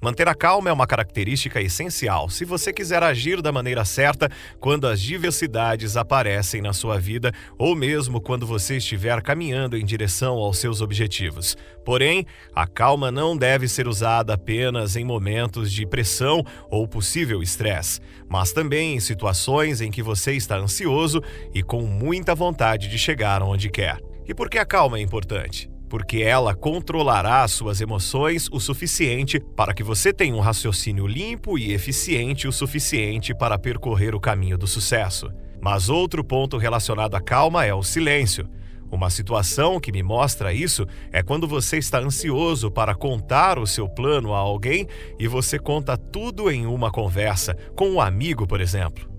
Manter a calma é uma característica essencial se você quiser agir da maneira certa quando as diversidades aparecem na sua vida ou mesmo quando você estiver caminhando em direção aos seus objetivos. Porém, a calma não deve ser usada apenas em momentos de pressão ou possível estresse, mas também em situações em que você está ansioso e com muita vontade de chegar onde quer. E por que a calma é importante? Porque ela controlará suas emoções o suficiente para que você tenha um raciocínio limpo e eficiente o suficiente para percorrer o caminho do sucesso. Mas outro ponto relacionado à calma é o silêncio. Uma situação que me mostra isso é quando você está ansioso para contar o seu plano a alguém e você conta tudo em uma conversa, com um amigo, por exemplo.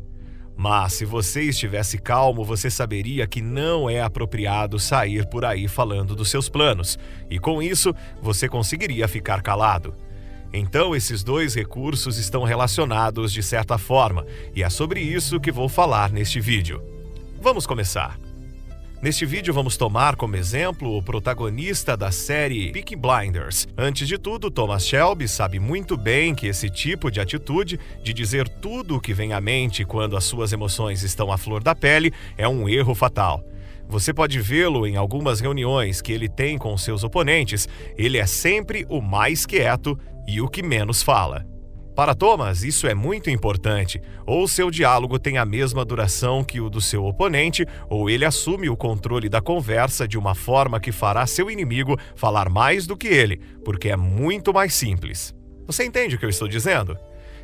Mas se você estivesse calmo, você saberia que não é apropriado sair por aí falando dos seus planos, e com isso, você conseguiria ficar calado. Então, esses dois recursos estão relacionados de certa forma, e é sobre isso que vou falar neste vídeo. Vamos começar. Neste vídeo vamos tomar como exemplo o protagonista da série Peaky Blinders. Antes de tudo, Thomas Shelby sabe muito bem que esse tipo de atitude, de dizer tudo o que vem à mente quando as suas emoções estão à flor da pele, é um erro fatal. Você pode vê-lo em algumas reuniões que ele tem com seus oponentes. Ele é sempre o mais quieto e o que menos fala. Para Thomas, isso é muito importante. Ou seu diálogo tem a mesma duração que o do seu oponente, ou ele assume o controle da conversa de uma forma que fará seu inimigo falar mais do que ele, porque é muito mais simples. Você entende o que eu estou dizendo?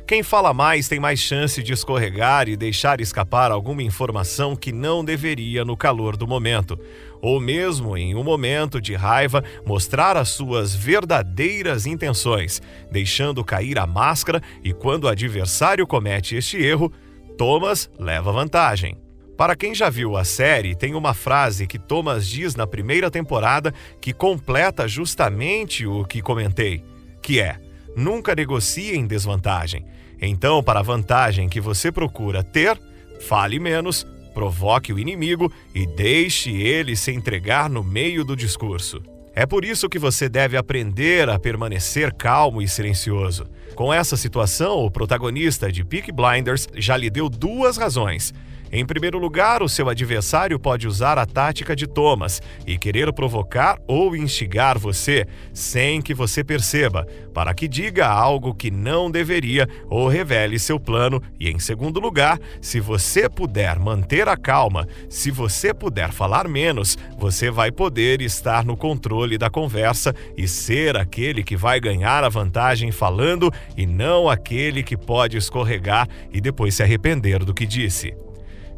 Quem fala mais tem mais chance de escorregar e deixar escapar alguma informação que não deveria no calor do momento. Ou mesmo em um momento de raiva, mostrar as suas verdadeiras intenções, deixando cair a máscara, e quando o adversário comete este erro, Thomas leva vantagem. Para quem já viu a série, tem uma frase que Thomas diz na primeira temporada que completa justamente o que comentei, que é: nunca negocie em desvantagem. Então, para a vantagem que você procura ter, fale menos, provoque o inimigo e deixe ele se entregar no meio do discurso. É por isso que você deve aprender a permanecer calmo e silencioso. Com essa situação, o protagonista de Peaky Blinders já lhe deu duas razões. Em primeiro lugar, o seu adversário pode usar a tática de Thomas e querer provocar ou instigar você, sem que você perceba, para que diga algo que não deveria ou revele seu plano. E em segundo lugar, se você puder manter a calma, se você puder falar menos, você vai poder estar no controle da conversa e ser aquele que vai ganhar a vantagem falando e não aquele que pode escorregar e depois se arrepender do que disse.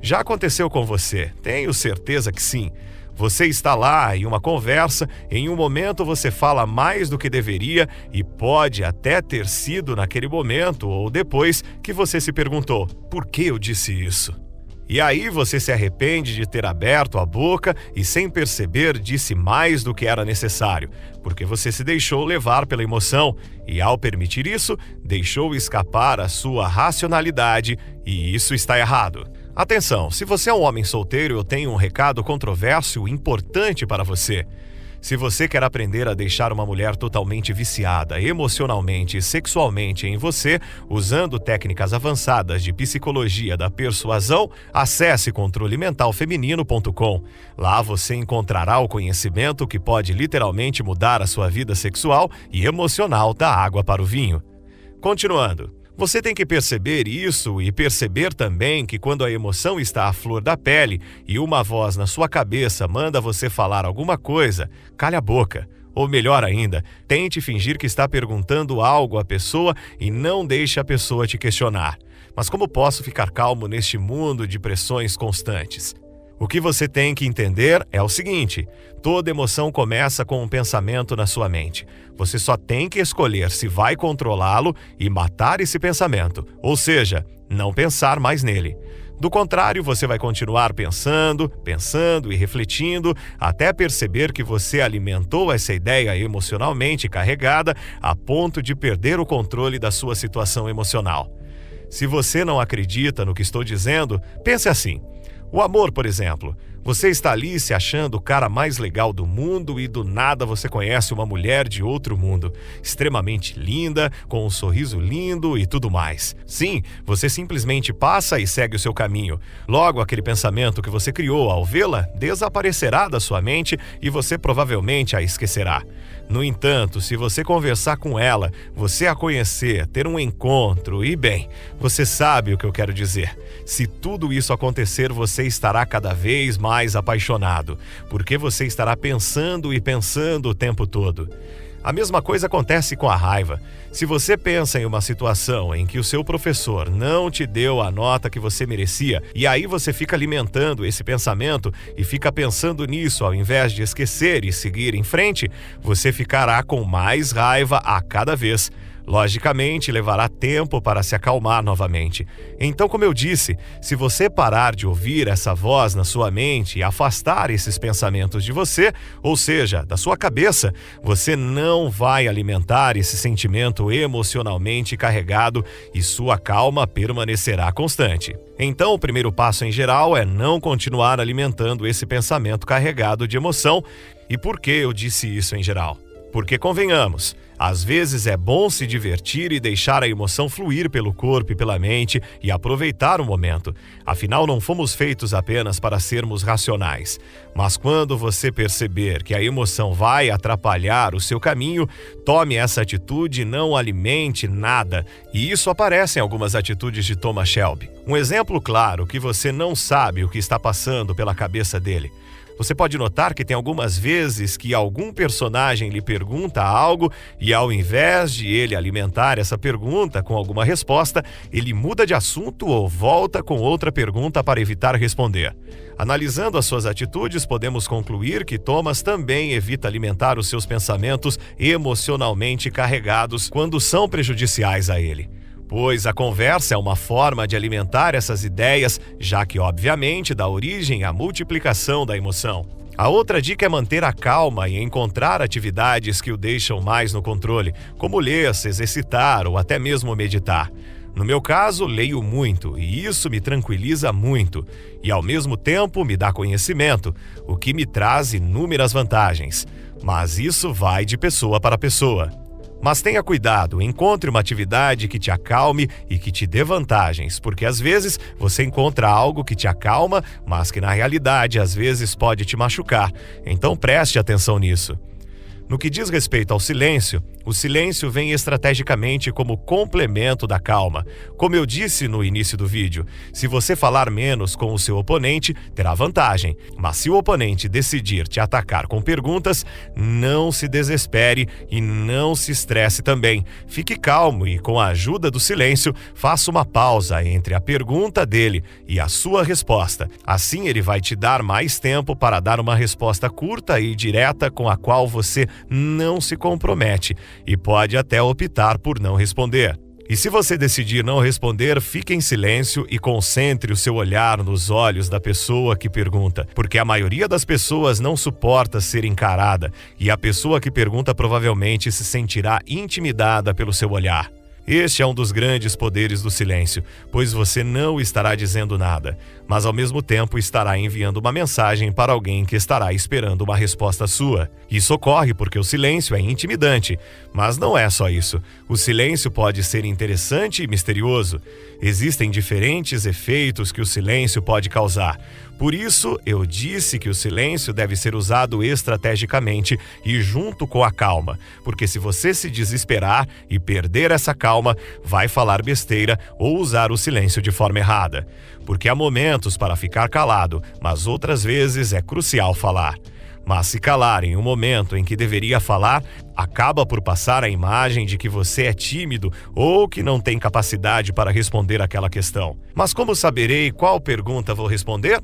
Já aconteceu com você? Tenho certeza que sim. Você está lá em uma conversa, em um momento você fala mais do que deveria e pode até ter sido naquele momento ou depois que você se perguntou: por que eu disse isso? E aí você se arrepende de ter aberto a boca e, sem perceber, disse mais do que era necessário, porque você se deixou levar pela emoção e, ao permitir isso, deixou escapar a sua racionalidade, e isso está errado. Atenção, se você é um homem solteiro, eu tenho um recado controverso importante para você. Se você quer aprender a deixar uma mulher totalmente viciada emocionalmente e sexualmente em você, usando técnicas avançadas de psicologia da persuasão, acesse controlementalfeminino.com. Lá você encontrará o conhecimento que pode literalmente mudar a sua vida sexual e emocional da água para o vinho. Continuando. Você tem que perceber isso e perceber também que quando a emoção está à flor da pele e uma voz na sua cabeça manda você falar alguma coisa, cale a boca. Ou melhor ainda, tente fingir que está perguntando algo à pessoa e não deixe a pessoa te questionar. Mas como posso ficar calmo neste mundo de pressões constantes? O que você tem que entender é o seguinte: toda emoção começa com um pensamento na sua mente. Você só tem que escolher se vai controlá-lo e matar esse pensamento, ou seja, não pensar mais nele. Do contrário, você vai continuar pensando e refletindo até perceber que você alimentou essa ideia emocionalmente carregada a ponto de perder o controle da sua situação emocional. Se você não acredita no que estou dizendo, pense assim: O amor, por exemplo. Você está ali se achando o cara mais legal do mundo e do nada você conhece uma mulher de outro mundo, extremamente linda, com um sorriso lindo e tudo mais. Sim, você simplesmente passa e segue o seu caminho. Logo, aquele pensamento que você criou ao vê-la desaparecerá da sua mente e você provavelmente a esquecerá. No entanto, se você conversar com ela, você a conhecer, ter um encontro e, bem, você sabe o que eu quero dizer. Se tudo isso acontecer, você estará cada vez mais apaixonado, porque você estará pensando e pensando o tempo todo. A mesma coisa acontece com a raiva. Se você pensa em uma situação em que o seu professor não te deu a nota que você merecia, e aí você fica alimentando esse pensamento e fica pensando nisso ao invés de esquecer e seguir em frente, você ficará com mais raiva a cada vez. Logicamente, levará tempo para se acalmar novamente. Então, como eu disse, se você parar de ouvir essa voz na sua mente e afastar esses pensamentos de você, ou seja, da sua cabeça, você não vai alimentar esse sentimento emocionalmente carregado e sua calma permanecerá constante. Então, o primeiro passo em geral é não continuar alimentando esse pensamento carregado de emoção. E por que eu disse isso em geral? Porque, convenhamos, às vezes é bom se divertir e deixar a emoção fluir pelo corpo e pela mente e aproveitar o momento. Afinal, não fomos feitos apenas para sermos racionais. Mas quando você perceber que a emoção vai atrapalhar o seu caminho, tome essa atitude e não alimente nada. E isso aparece em algumas atitudes de Thomas Shelby. Um exemplo claro que você não sabe o que está passando pela cabeça dele. Você pode notar que tem algumas vezes que algum personagem lhe pergunta algo e ao invés de ele alimentar essa pergunta com alguma resposta, ele muda de assunto ou volta com outra pergunta para evitar responder. Analisando as suas atitudes, podemos concluir que Thomas também evita alimentar os seus pensamentos emocionalmente carregados quando são prejudiciais a ele. Pois a conversa é uma forma de alimentar essas ideias, já que, obviamente, dá origem à multiplicação da emoção. A outra dica é manter a calma e encontrar atividades que o deixam mais no controle, como ler, se exercitar ou até mesmo meditar. No meu caso, leio muito e isso me tranquiliza muito e, ao mesmo tempo, me dá conhecimento, o que me traz inúmeras vantagens. Mas isso vai de pessoa para pessoa. Mas tenha cuidado, encontre uma atividade que te acalme e que te dê vantagens, porque às vezes você encontra algo que te acalma, mas que na realidade às vezes pode te machucar. Então preste atenção nisso. No que diz respeito ao silêncio, o silêncio vem estrategicamente como complemento da calma. Como eu disse no início do vídeo, se você falar menos com o seu oponente, terá vantagem. Mas se o oponente decidir te atacar com perguntas, não se desespere e não se estresse também. Fique calmo e, com a ajuda do silêncio, faça uma pausa entre a pergunta dele e a sua resposta. Assim ele vai te dar mais tempo para dar uma resposta curta e direta com a qual você não se compromete e pode até optar por não responder. E se você decidir não responder, fique em silêncio e concentre o seu olhar nos olhos da pessoa que pergunta, porque a maioria das pessoas não suporta ser encarada e a pessoa que pergunta provavelmente se sentirá intimidada pelo seu olhar. Este é um dos grandes poderes do silêncio, pois você não estará dizendo nada, mas ao mesmo tempo estará enviando uma mensagem para alguém que estará esperando uma resposta sua. Isso ocorre porque o silêncio é intimidante, mas não é só isso. O silêncio pode ser interessante e misterioso. Existem diferentes efeitos que o silêncio pode causar. Por isso, eu disse que o silêncio deve ser usado estrategicamente e junto com a calma, porque se você se desesperar e perder essa calma, vai falar besteira ou usar o silêncio de forma errada. Porque há momentos para ficar calado, mas outras vezes é crucial falar. Mas se calar em um momento em que deveria falar, acaba por passar a imagem de que você é tímido ou que não tem capacidade para responder aquela questão. Mas como saberei qual pergunta vou responder?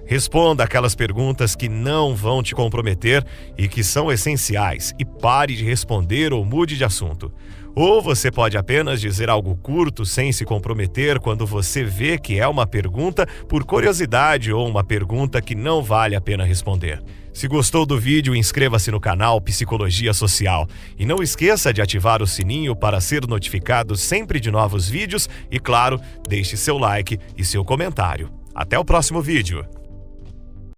Responda aquelas perguntas que não vão te comprometer e que são essenciais e pare de responder ou mude de assunto. Ou você pode apenas dizer algo curto sem se comprometer quando você vê que é uma pergunta por curiosidade ou uma pergunta que não vale a pena responder. Se gostou do vídeo, inscreva-se no canal Psicologia Social e não esqueça de ativar o sininho para ser notificado sempre de novos vídeos e, claro, deixe seu like e seu comentário. Até o próximo vídeo.